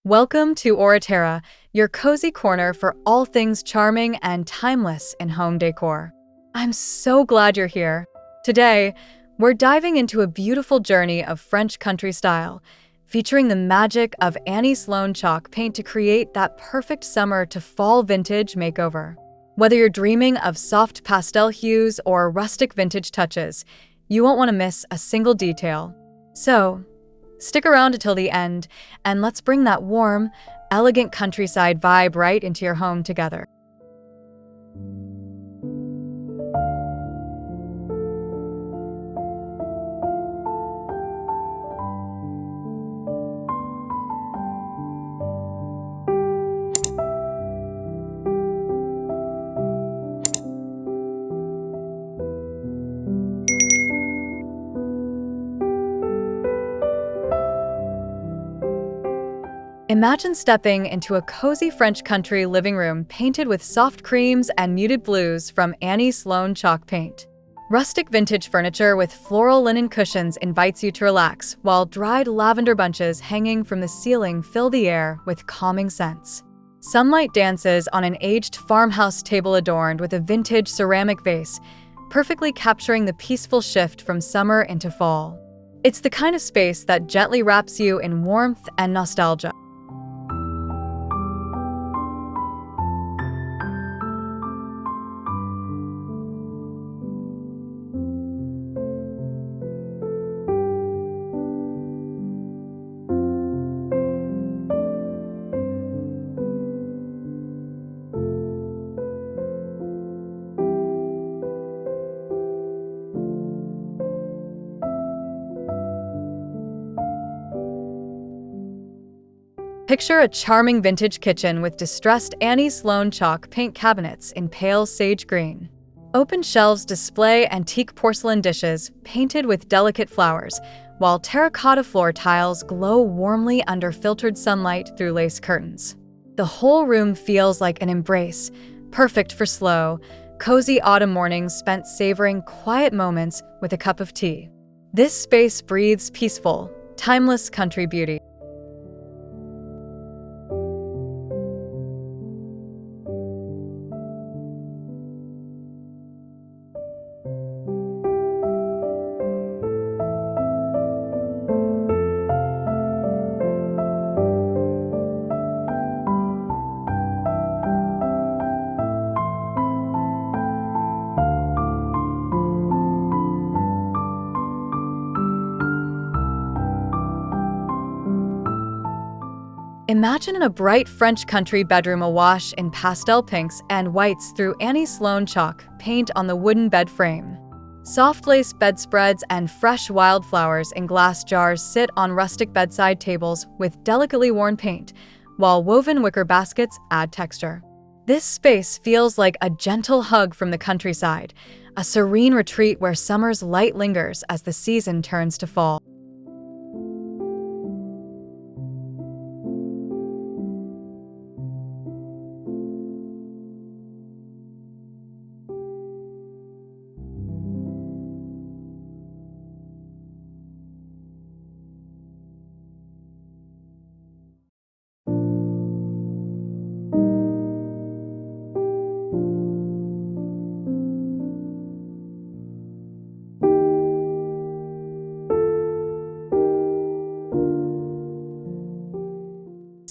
Welcome to Oraterra, your cozy corner for all things charming and timeless in home decor. I'm so glad you're here. Today, we're diving into a beautiful journey of French country style, featuring the magic of Annie Sloan chalk paint to create that perfect summer to fall vintage makeover. Whether you're dreaming of soft pastel hues or rustic vintage touches, you won't want to miss a single detail. So, stick around until the end, and let's bring that warm, elegant countryside vibe right into your home together. Imagine stepping into a cozy French country living room painted with soft creams and muted blues from Annie Sloan chalk paint. Rustic vintage furniture with floral linen cushions invites you to relax, while dried lavender bunches hanging from the ceiling fill the air with calming scents. Sunlight dances on an aged farmhouse table adorned with a vintage ceramic vase, perfectly capturing the peaceful shift from summer into fall. It's the kind of space that gently wraps you in warmth and nostalgia. Picture a charming vintage kitchen with distressed Annie Sloan chalk paint cabinets in pale sage green. Open shelves display antique porcelain dishes painted with delicate flowers, while terracotta floor tiles glow warmly under filtered sunlight through lace curtains. The whole room feels like an embrace, perfect for slow, cozy autumn mornings spent savoring quiet moments with a cup of tea. This space breathes peaceful, timeless country beauty. Imagine a bright French country bedroom awash in pastel pinks and whites through Annie Sloan chalk paint on the wooden bed frame. Soft lace bedspreads and fresh wildflowers in glass jars sit on rustic bedside tables with delicately worn paint, while woven wicker baskets add texture. This space feels like a gentle hug from the countryside, a serene retreat where summer's light lingers as the season turns to fall.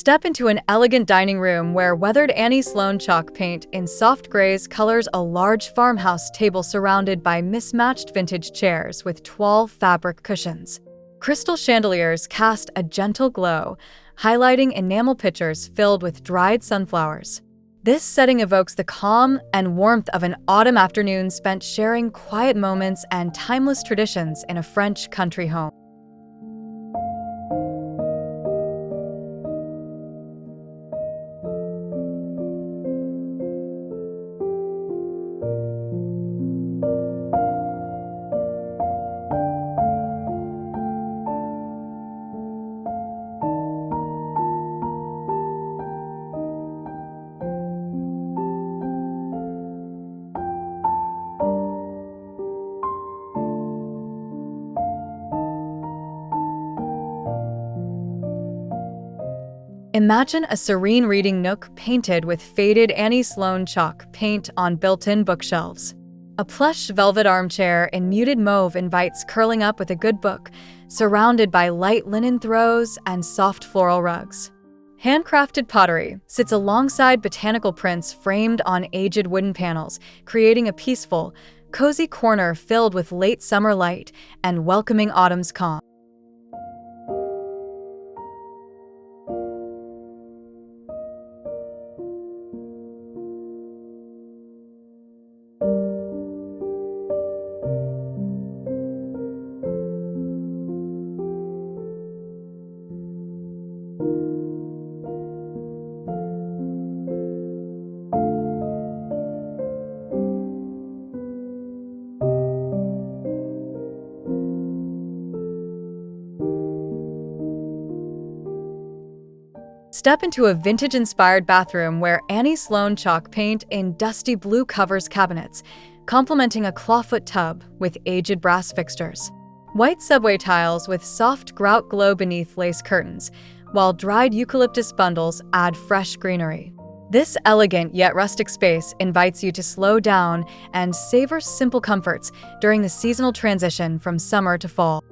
Step into an elegant dining room where weathered Annie Sloan chalk paint in soft grays colors a large farmhouse table surrounded by mismatched vintage chairs with toile fabric cushions. Crystal chandeliers cast a gentle glow, highlighting enamel pitchers filled with dried sunflowers. This setting evokes the calm and warmth of an autumn afternoon spent sharing quiet moments and timeless traditions in a French country home. Imagine a serene reading nook painted with faded Annie Sloan chalk paint on built-in bookshelves. A plush velvet armchair in muted mauve invites curling up with a good book, surrounded by light linen throws and soft floral rugs. Handcrafted pottery sits alongside botanical prints framed on aged wooden panels, creating a peaceful, cozy corner filled with late summer light and welcoming autumn's calm. Step into a vintage-inspired bathroom where Annie Sloan chalk paint in dusty blue covers cabinets, complementing a clawfoot tub with aged brass fixtures. White subway tiles with soft grout glow beneath lace curtains, while dried eucalyptus bundles add fresh greenery. This elegant yet rustic space invites you to slow down and savor simple comforts during the seasonal transition from summer to fall.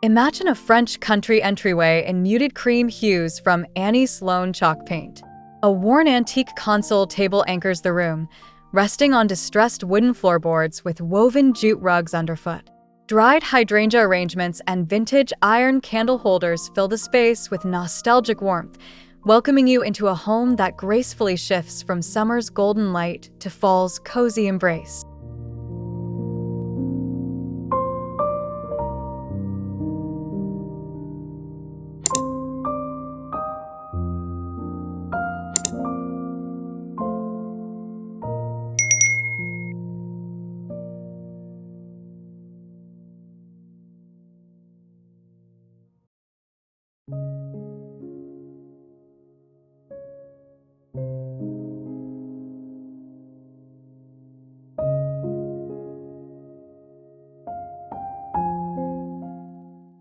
Imagine a French country entryway in muted cream hues from Annie Sloan chalk paint. A worn antique console table anchors the room, resting on distressed wooden floorboards with woven jute rugs underfoot. Dried hydrangea arrangements and vintage iron candle holders fill the space with nostalgic warmth, welcoming you into a home that gracefully shifts from summer's golden light to fall's cozy embrace.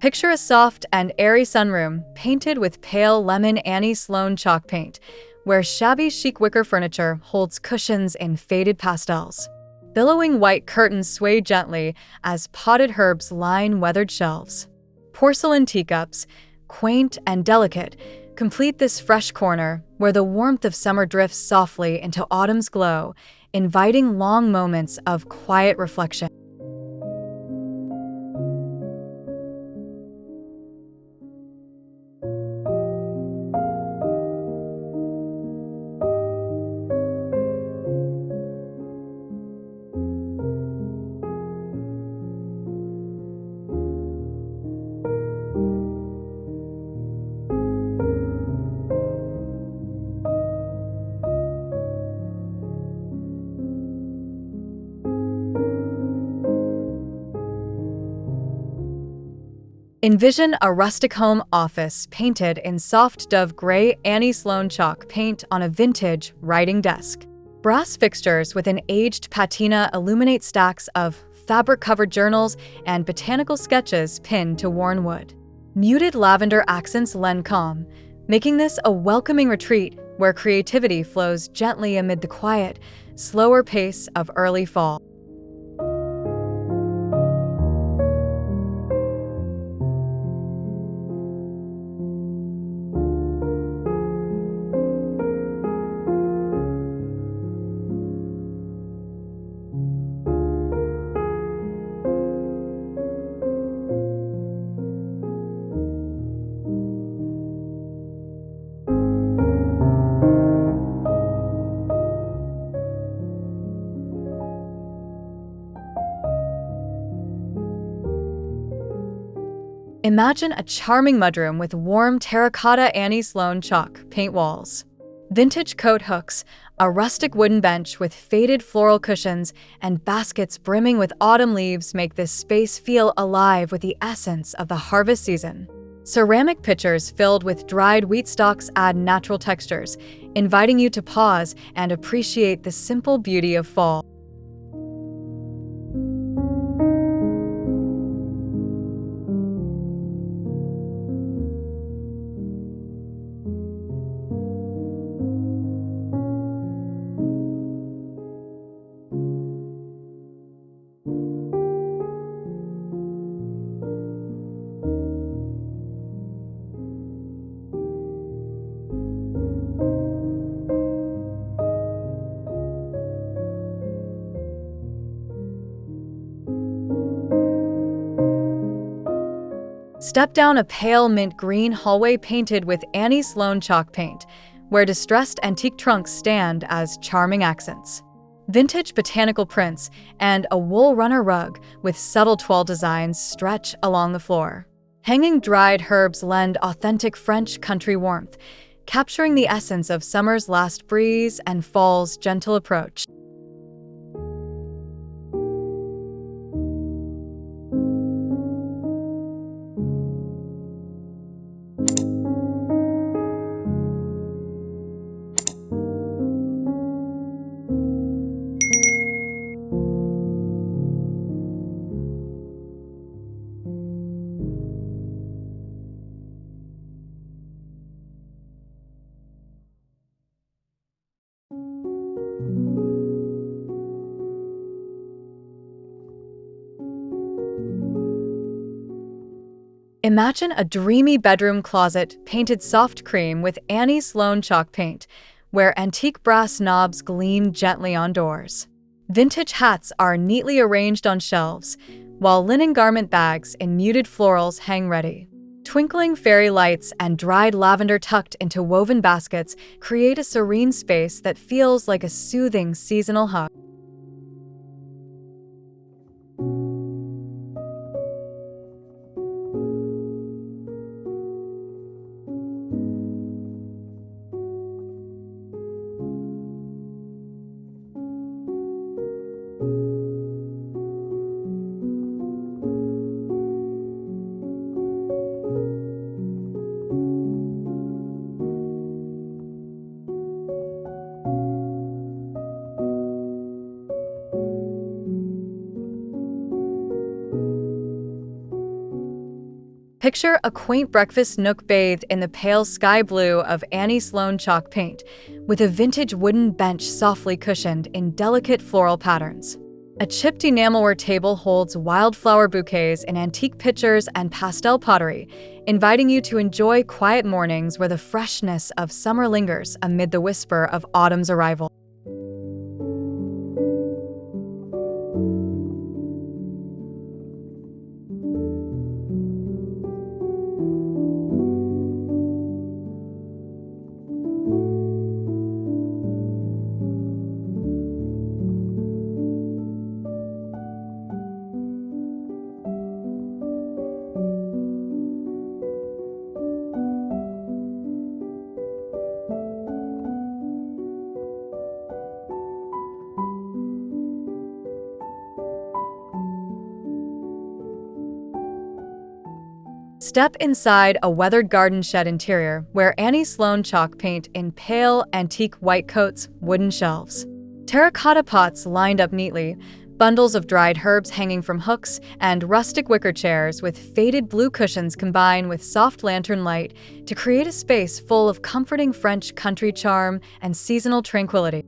Picture a soft and airy sunroom painted with pale lemon Annie Sloan chalk paint, where shabby chic wicker furniture holds cushions in faded pastels. Billowing white curtains sway gently as potted herbs line weathered shelves. Porcelain teacups, quaint and delicate, complete this fresh corner where the warmth of summer drifts softly into autumn's glow, inviting long moments of quiet reflection. Envision a rustic home office painted in soft dove gray Annie Sloan chalk paint on a vintage writing desk. Brass fixtures with an aged patina illuminate stacks of fabric-covered journals and botanical sketches pinned to worn wood. Muted lavender accents lend calm, making this a welcoming retreat where creativity flows gently amid the quiet, slower pace of early fall. Imagine a charming mudroom with warm terracotta Annie Sloan chalk paint walls, vintage coat hooks, a rustic wooden bench with faded floral cushions, and baskets brimming with autumn leaves make this space feel alive with the essence of the harvest season. Ceramic pitchers filled with dried wheat stalks add natural textures, inviting you to pause and appreciate the simple beauty of fall. Step down a pale mint green hallway painted with Annie Sloan chalk paint, where distressed antique trunks stand as charming accents. Vintage botanical prints and a wool runner rug with subtle toile designs stretch along the floor. Hanging dried herbs lend authentic French country warmth, capturing the essence of summer's last breeze and fall's gentle approach. Imagine a dreamy bedroom closet painted soft cream with Annie Sloan chalk paint, where antique brass knobs gleam gently on doors. Vintage hats are neatly arranged on shelves, while linen garment bags in muted florals hang ready. Twinkling fairy lights and dried lavender tucked into woven baskets create a serene space that feels like a soothing seasonal hug. Picture a quaint breakfast nook bathed in the pale sky blue of Annie Sloan chalk paint, with a vintage wooden bench softly cushioned in delicate floral patterns. A chipped enamelware table holds wildflower bouquets in antique pitchers and pastel pottery, inviting you to enjoy quiet mornings where the freshness of summer lingers amid the whisper of autumn's arrival. Step inside a weathered garden shed interior where Annie Sloan chalk paint in pale, antique white coats wooden shelves. Terracotta pots lined up neatly, bundles of dried herbs hanging from hooks, and rustic wicker chairs with faded blue cushions combine with soft lantern light to create a space full of comforting French country charm and seasonal tranquility.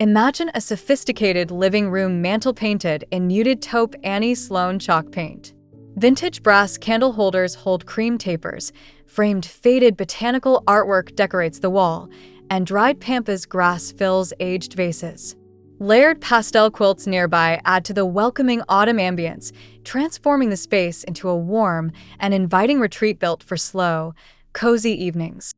Imagine a sophisticated living room mantle painted in muted taupe Annie Sloan chalk paint. Vintage brass candle holders hold cream tapers, framed faded botanical artwork decorates the wall, and dried pampas grass fills aged vases. Layered pastel quilts nearby add to the welcoming autumn ambience, transforming the space into a warm and inviting retreat built for slow, cozy evenings.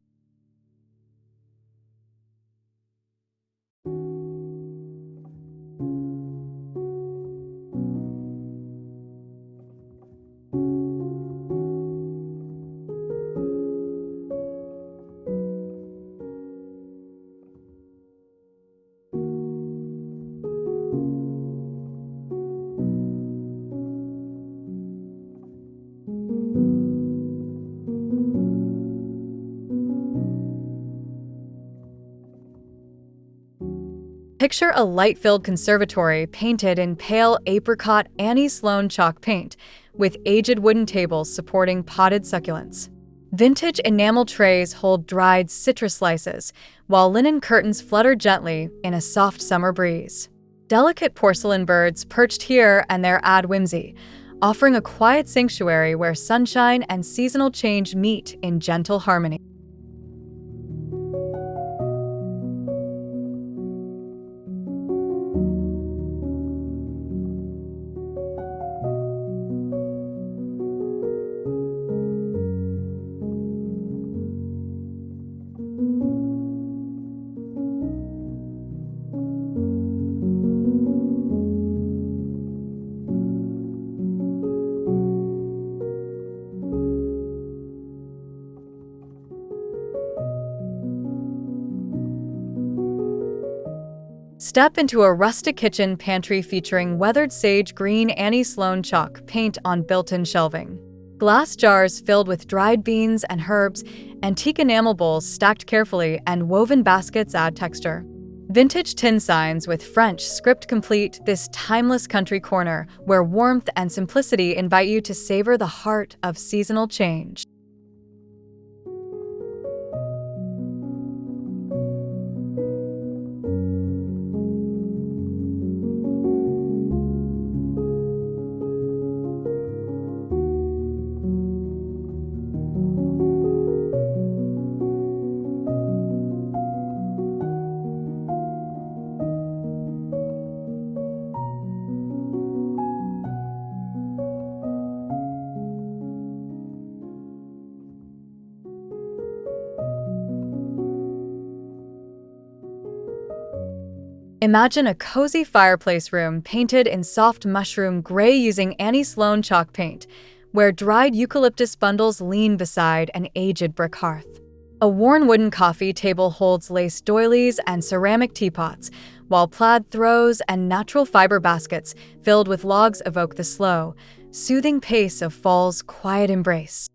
Picture a light-filled conservatory painted in pale apricot Annie Sloan chalk paint, with aged wooden tables supporting potted succulents. Vintage enamel trays hold dried citrus slices, while linen curtains flutter gently in a soft summer breeze. Delicate porcelain birds perched here and there add whimsy, offering a quiet sanctuary where sunshine and seasonal change meet in gentle harmony. Step into a rustic kitchen pantry featuring weathered sage green Annie Sloan chalk paint on built-in shelving. Glass jars filled with dried beans and herbs, antique enamel bowls stacked carefully, and woven baskets add texture. Vintage tin signs with French script complete this timeless country corner where warmth and simplicity invite you to savor the heart of seasonal change. Imagine a cozy fireplace room painted in soft mushroom gray using Annie Sloan chalk paint, where dried eucalyptus bundles lean beside an aged brick hearth. A worn wooden coffee table holds lace doilies and ceramic teapots, while plaid throws and natural fiber baskets filled with logs evoke the slow, soothing pace of fall's quiet embrace.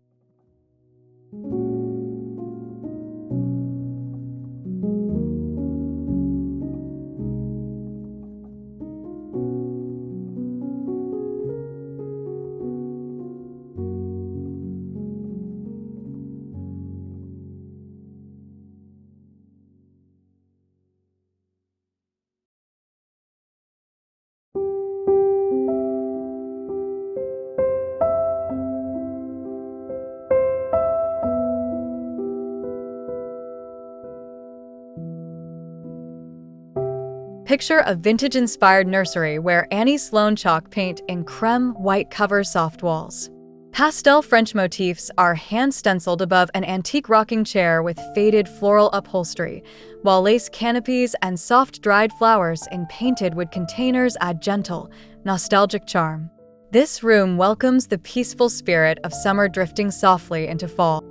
Picture a vintage-inspired nursery where Annie Sloan chalk paint in creme white covers soft walls. Pastel French motifs are hand-stenciled above an antique rocking chair with faded floral upholstery, while lace canopies and soft dried flowers in painted wood containers add gentle, nostalgic charm. This room welcomes the peaceful spirit of summer drifting softly into fall.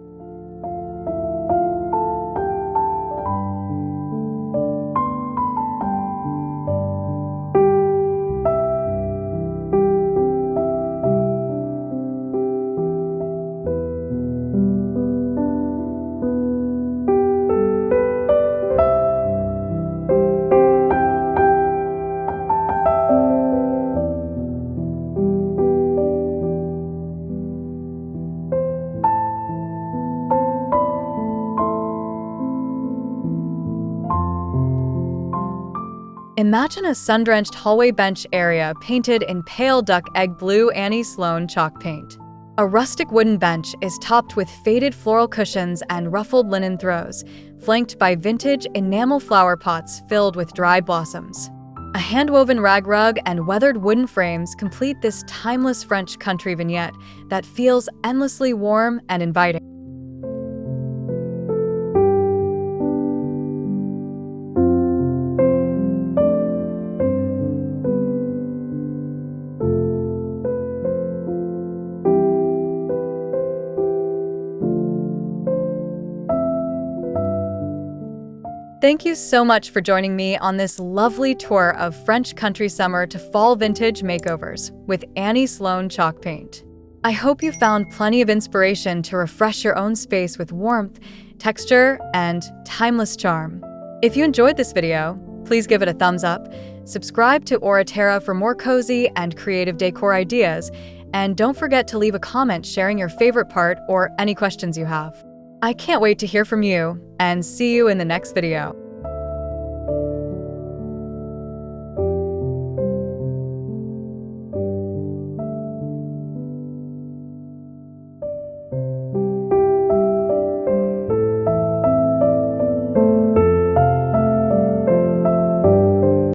Imagine a sun-drenched hallway bench area painted in pale duck egg blue Annie Sloan chalk paint. A rustic wooden bench is topped with faded floral cushions and ruffled linen throws, flanked by vintage enamel flower pots filled with dry blossoms. A hand-woven rag rug and weathered wooden frames complete this timeless French country vignette that feels endlessly warm and inviting. Thank you so much for joining me on this lovely tour of French country summer to fall vintage makeovers with Annie Sloan chalk paint. I hope you found plenty of inspiration to refresh your own space with warmth, texture, and timeless charm. If you enjoyed this video, please give it a thumbs up, subscribe to Oraterra for more cozy and creative decor ideas, and don't forget to leave a comment sharing your favorite part or any questions you have. I can't wait to hear from you, and see you in the next video.